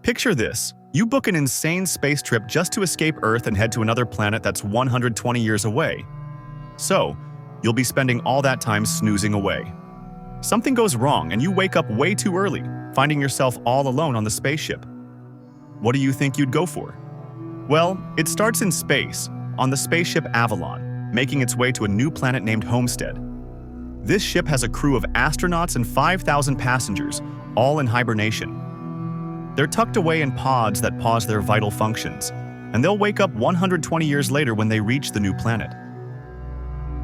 Picture this. You book an insane space trip just to escape Earth and head to another planet that's 120 years away. So, you'll be spending all that time snoozing away. Something goes wrong and you wake up way too early, finding yourself all alone on the spaceship. What do you think you'd go for? Well, it starts in space, on the spaceship Avalon, making its way to a new planet named Homestead. This ship has a crew of astronauts and 5,000 passengers, all in hibernation. They're tucked away in pods that pause their vital functions, and they'll wake up 120 years later when they reach the new planet.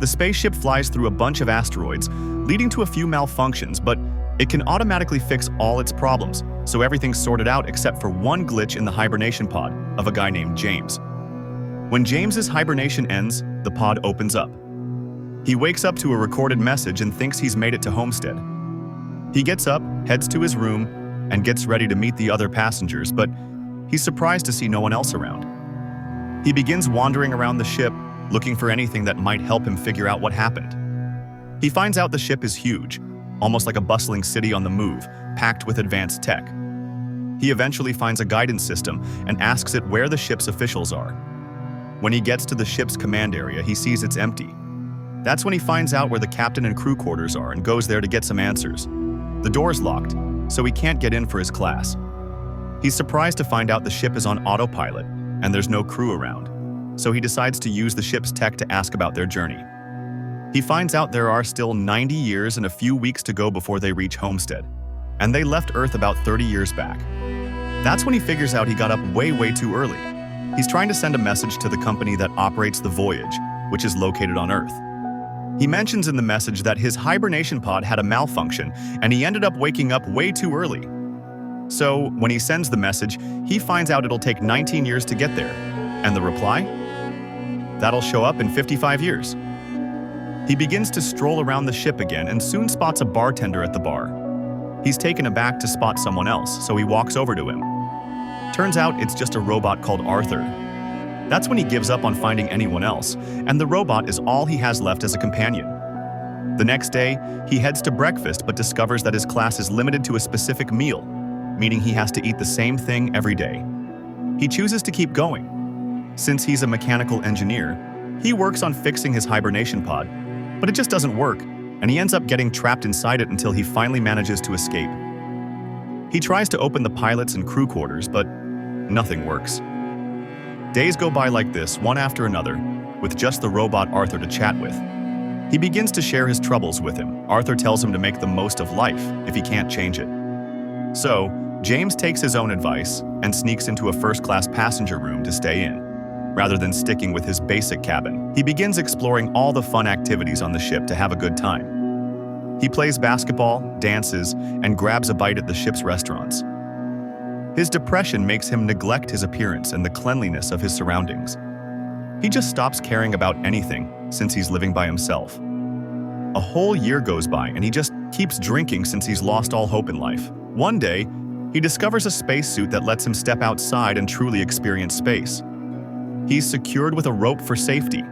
The spaceship flies through a bunch of asteroids, leading to a few malfunctions, but it can automatically fix all its problems, so everything's sorted out except for one glitch in the hibernation pod of a guy named James. When James's hibernation ends, the pod opens up. He wakes up to a recorded message and thinks he's made it to Homestead. He gets up, heads to his room, and gets ready to meet the other passengers, but he's surprised to see no one else around. He begins wandering around the ship, looking for anything that might help him figure out what happened. He finds out the ship is huge, almost like a bustling city on the move, packed with advanced tech. He eventually finds a guidance system and asks it where the ship's officials are. When he gets to the ship's command area, he sees it's empty. That's when he finds out where the captain and crew quarters are and goes there to get some answers. The door's locked, so he can't get in for his class. He's surprised to find out the ship is on autopilot and there's no crew around, so he decides to use the ship's tech to ask about their journey. He finds out there are still 90 years and a few weeks to go before they reach Homestead, and they left Earth about 30 years back. That's when he figures out he got up way too early. He's trying to send a message to the company that operates the voyage, which is located on Earth. He mentions in the message that his hibernation pod had a malfunction and he ended up waking up way too early. So, when he sends the message, he finds out it'll take 19 years to get there. And the reply? That'll show up in 55 years. He begins to stroll around the ship again and soon spots a bartender at the bar. He's taken aback to spot someone else, so he walks over to him. Turns out it's just a robot called Arthur. That's when he gives up on finding anyone else, and the robot is all he has left as a companion. The next day, he heads to breakfast but discovers that his class is limited to a specific meal, meaning he has to eat the same thing every day. He chooses to keep going. Since he's a mechanical engineer, he works on fixing his hibernation pod, but it just doesn't work, and he ends up getting trapped inside it until he finally manages to escape. He tries to open the pilot's and crew quarters, but nothing works. Days go by like this, one after another, with just the robot Arthur to chat with. He begins to share his troubles with him. Arthur tells him to make the most of life if he can't change it. So, James takes his own advice and sneaks into a first-class passenger room to stay in. Rather than sticking with his basic cabin, he begins exploring all the fun activities on the ship to have a good time. He plays basketball, dances, and grabs a bite at the ship's restaurants. His depression makes him neglect his appearance and the cleanliness of his surroundings. He just stops caring about anything since he's living by himself. A whole year goes by and he just keeps drinking since he's lost all hope in life. One day, he discovers a spacesuit that lets him step outside and truly experience space. He's secured with a rope for safety.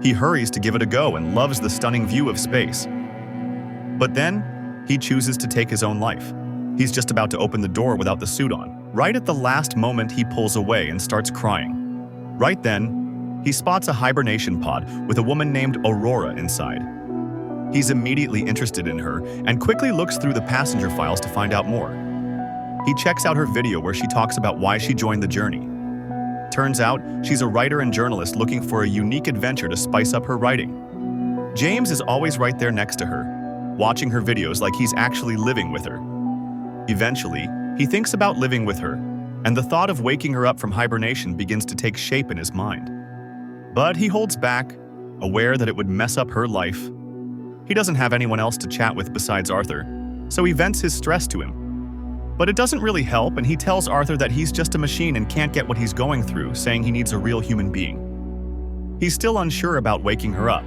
He hurries to give it a go and loves the stunning view of space. But then, he chooses to take his own life. He's just about to open the door without the suit on. Right at the last moment, he pulls away and starts crying. Right then, he spots a hibernation pod with a woman named Aurora inside. He's immediately interested in her and quickly looks through the passenger files to find out more. He checks out her video where she talks about why she joined the journey. Turns out, she's a writer and journalist looking for a unique adventure to spice up her writing. James is always right there next to her, watching her videos like he's actually living with her. Eventually, he thinks about living with her, and the thought of waking her up from hibernation begins to take shape in his mind. But he holds back, aware that it would mess up her life. He doesn't have anyone else to chat with besides Arthur, so he vents his stress to him. But it doesn't really help, and he tells Arthur that he's just a machine and can't get what he's going through, saying he needs a real human being. He's still unsure about waking her up.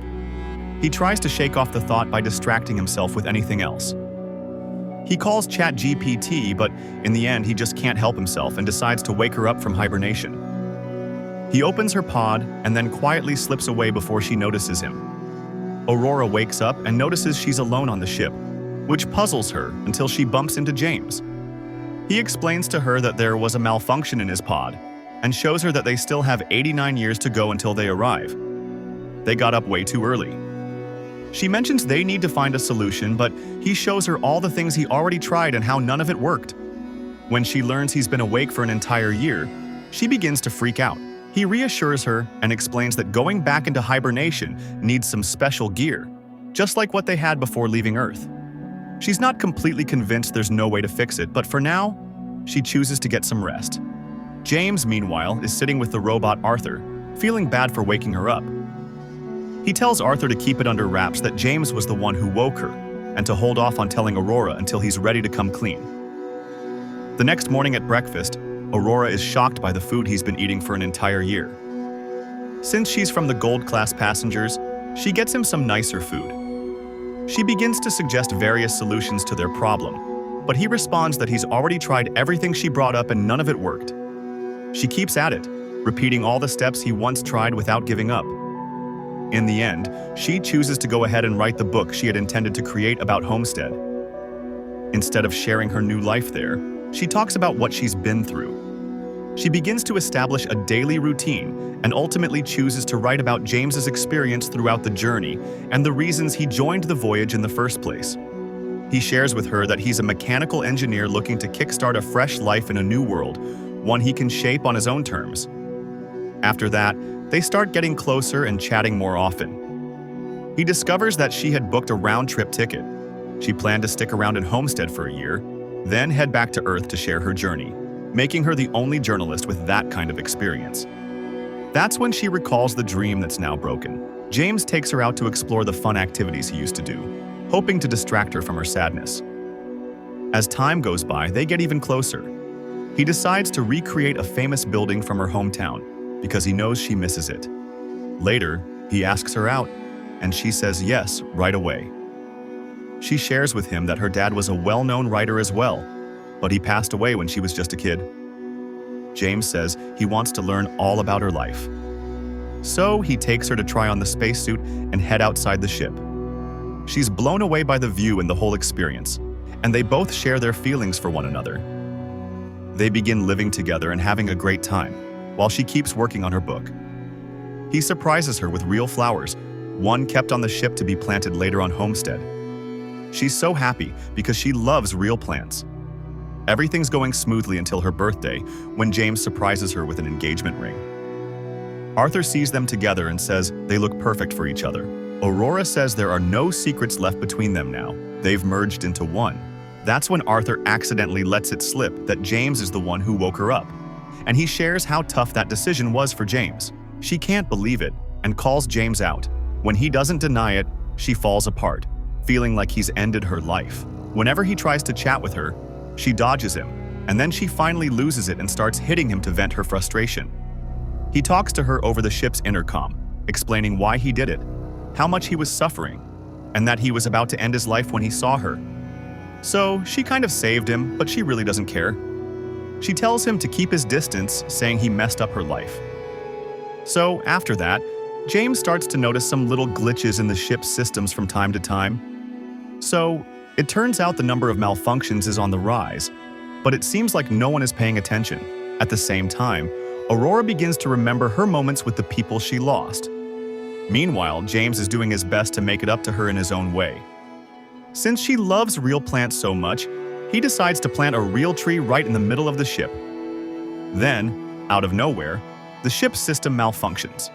He tries to shake off the thought by distracting himself with anything else. He calls ChatGPT, but in the end, he just can't help himself and decides to wake her up from hibernation. He opens her pod and then quietly slips away before she notices him. Aurora wakes up and notices she's alone on the ship, which puzzles her until she bumps into James. He explains to her that there was a malfunction in his pod and shows her that they still have 89 years to go until they arrive. They got up way too early. She mentions they need to find a solution, but he shows her all the things he already tried and how none of it worked. When she learns he's been awake for an entire year, she begins to freak out. He reassures her and explains that going back into hibernation needs some special gear, just like what they had before leaving Earth. She's not completely convinced there's no way to fix it, but for now, she chooses to get some rest. James, meanwhile, is sitting with the robot Arthur, feeling bad for waking her up. He tells Arthur to keep it under wraps that James was the one who woke her, and to hold off on telling Aurora until he's ready to come clean. The next morning at breakfast, Aurora is shocked by the food he's been eating for an entire year. Since she's from the gold-class passengers, she gets him some nicer food. She begins to suggest various solutions to their problem, but he responds that he's already tried everything she brought up and none of it worked. She keeps at it, repeating all the steps he once tried without giving up. In the end, she chooses to go ahead and write the book she had intended to create about Homestead. Instead of sharing her new life there, she talks about what she's been through. She begins to establish a daily routine and ultimately chooses to write about James's experience throughout the journey and the reasons he joined the voyage in the first place. He shares with her that he's a mechanical engineer looking to kickstart a fresh life in a new world, one he can shape on his own terms. After that, they start getting closer and chatting more often. He discovers that she had booked a round-trip ticket. She planned to stick around in Homestead for a year, then head back to Earth to share her journey, making her the only journalist with that kind of experience. That's when she recalls the dream that's now broken. James takes her out to explore the fun activities he used to do, hoping to distract her from her sadness. As time goes by, they get even closer. He decides to recreate a famous building from her hometown because he knows she misses it. Later, he asks her out, and she says yes right away. She shares with him that her dad was a well-known writer as well, but he passed away when she was just a kid. James says he wants to learn all about her life. So he takes her to try on the spacesuit and head outside the ship. She's blown away by the view and the whole experience, and they both share their feelings for one another. They begin living together and having a great time, while she keeps working on her book. He surprises her with real flowers, one kept on the ship to be planted later on Homestead. She's so happy because she loves real plants. Everything's going smoothly until her birthday, when James surprises her with an engagement ring. Arthur sees them together and says they look perfect for each other. Aurora says there are no secrets left between them now. They've merged into one. That's when Arthur accidentally lets it slip that James is the one who woke her up, and he shares how tough that decision was for James. She can't believe it and calls James out. When he doesn't deny it, she falls apart, feeling like he's ended her life. Whenever he tries to chat with her, she dodges him, and then she finally loses it and starts hitting him to vent her frustration. He talks to her over the ship's intercom, explaining why he did it, how much he was suffering, and that he was about to end his life when he saw her. So she kind of saved him, but she really doesn't care. She tells him to keep his distance, saying he messed up her life. So after that, James starts to notice some little glitches in the ship's systems from time to time. So it turns out the number of malfunctions is on the rise, but it seems like no one is paying attention. At the same time, Aurora begins to remember her moments with the people she lost. Meanwhile, James is doing his best to make it up to her in his own way. Since she loves real plants so much, he decides to plant a real tree right in the middle of the ship. Then, out of nowhere, the ship's system malfunctions.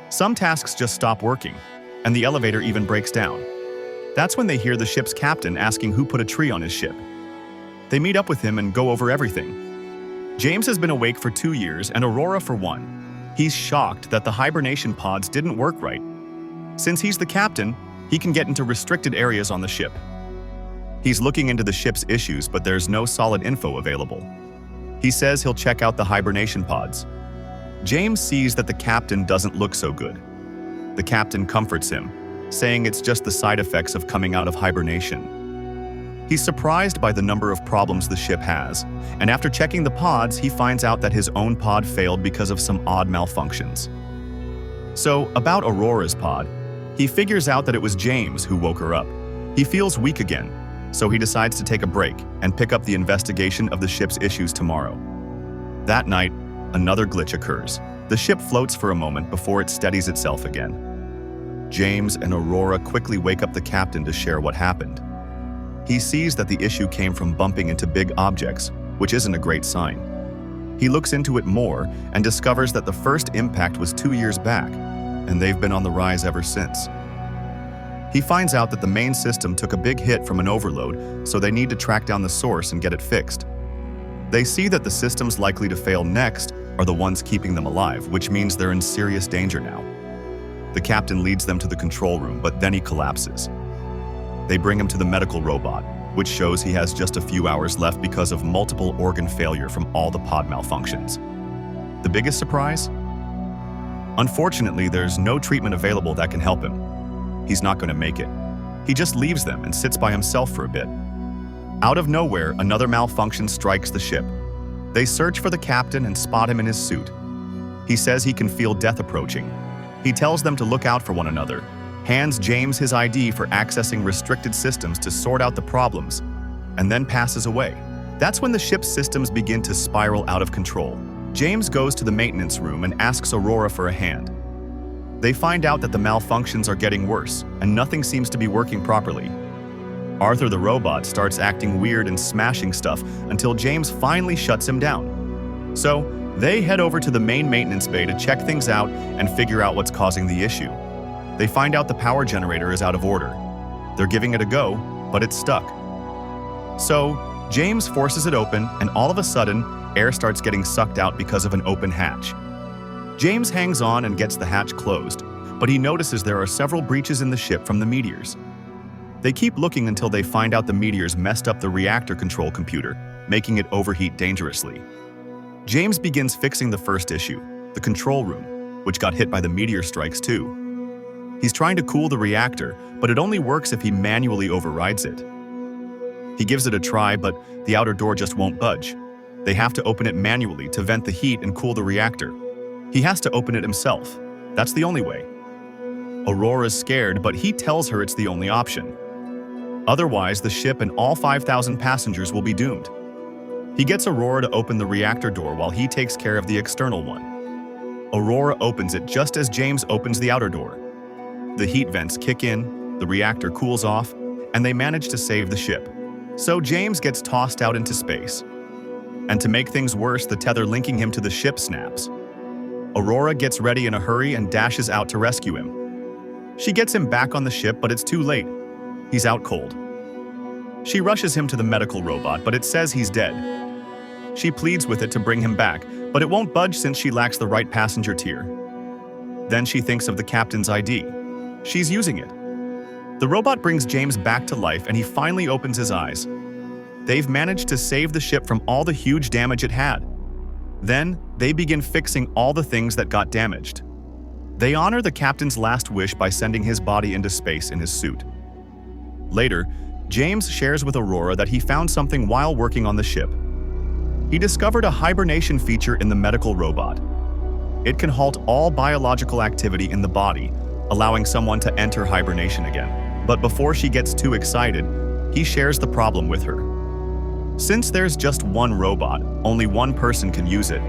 Some tasks just stop working, and the elevator even breaks down. That's when they hear the ship's captain asking who put a tree on his ship. They meet up with him and go over everything. James has been awake for 2 years, and Aurora for 1. He's shocked that the hibernation pods didn't work right. Since he's the captain, he can get into restricted areas on the ship. He's looking into the ship's issues, but there's no solid info available. He says he'll check out the hibernation pods. James sees that the captain doesn't look so good. The captain comforts him, saying it's just the side effects of coming out of hibernation. He's surprised by the number of problems the ship has, and after checking the pods, he finds out that his own pod failed because of some odd malfunctions. So, about Aurora's pod, he figures out that it was James who woke her up. He feels weak again, so he decides to take a break and pick up the investigation of the ship's issues tomorrow. That night, another glitch occurs. The ship floats for a moment before it steadies itself again. James and Aurora quickly wake up the captain to share what happened. He sees that the issue came from bumping into big objects, which isn't a great sign. He looks into it more and discovers that the first impact was 2 years back, and they've been on the rise ever since. He finds out that the main system took a big hit from an overload, so they need to track down the source and get it fixed. They see that the systems likely to fail next are the ones keeping them alive, which means they're in serious danger now. The captain leads them to the control room, but then he collapses. They bring him to the medical robot, which shows he has just a few hours left because of multiple organ failure from all the pod malfunctions. The biggest surprise? Unfortunately, there's no treatment available that can help him. He's not going to make it. He just leaves them and sits by himself for a bit. Out of nowhere, another malfunction strikes the ship. They search for the captain and spot him in his suit. He says he can feel death approaching. He tells them to look out for one another, hands James his ID for accessing restricted systems to sort out the problems, and then passes away. That's when the ship's systems begin to spiral out of control. James goes to the maintenance room and asks Aurora for a hand. They find out that the malfunctions are getting worse, and nothing seems to be working properly. Arthur the robot starts acting weird and smashing stuff until James finally shuts him down. So, they head over to the main maintenance bay to check things out and figure out what's causing the issue. They find out the power generator is out of order. They're giving it a go, but it's stuck. So, James forces it open, and all of a sudden, air starts getting sucked out because of an open hatch. James hangs on and gets the hatch closed, but he notices there are several breaches in the ship from the meteors. They keep looking until they find out the meteors messed up the reactor control computer, making it overheat dangerously. James begins fixing the first issue, the control room, which got hit by the meteor strikes too. He's trying to cool the reactor, but it only works if he manually overrides it. He gives it a try, but the outer door just won't budge. They have to open it manually to vent the heat and cool the reactor. He has to open it himself. That's the only way. Aurora's scared, but he tells her it's the only option. Otherwise, the ship and all 5,000 passengers will be doomed. He gets Aurora to open the reactor door while he takes care of the external one. Aurora opens it just as James opens the outer door. The heat vents kick in, the reactor cools off, and they manage to save the ship. So James gets tossed out into space. And to make things worse, the tether linking him to the ship snaps. Aurora gets ready in a hurry and dashes out to rescue him. She gets him back on the ship, but it's too late. He's out cold. She rushes him to the medical robot, but it says he's dead. She pleads with it to bring him back, but it won't budge since she lacks the right passenger tier. Then she thinks of the captain's ID. She's using it. The robot brings James back to life and he finally opens his eyes. They've managed to save the ship from all the huge damage it had. Then, they begin fixing all the things that got damaged. They honor the captain's last wish by sending his body into space in his suit. Later, James shares with Aurora that he found something while working on the ship. He discovered a hibernation feature in the medical robot. It can halt all biological activity in the body, allowing someone to enter hibernation again. But before she gets too excited, he shares the problem with her. Since there's just one robot, only one person can use it,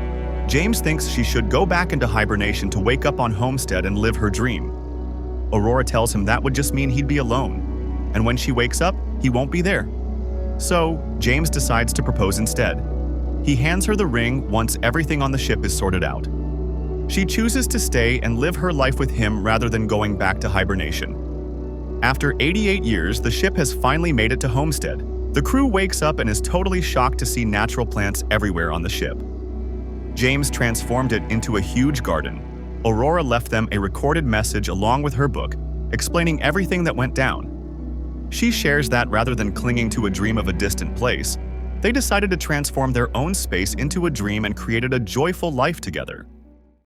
James thinks she should go back into hibernation to wake up on Homestead and live her dream. Aurora tells him that would just mean he'd be alone, and when she wakes up, he won't be there. So, James decides to propose instead. He hands her the ring once everything on the ship is sorted out. She chooses to stay and live her life with him rather than going back to hibernation. After 88 years, the ship has finally made it to Homestead. The crew wakes up and is totally shocked to see natural plants everywhere on the ship. James transformed it into a huge garden. Aurora left them a recorded message along with her book, explaining everything that went down. She shares that rather than clinging to a dream of a distant place, they decided to transform their own space into a dream and created a joyful life together.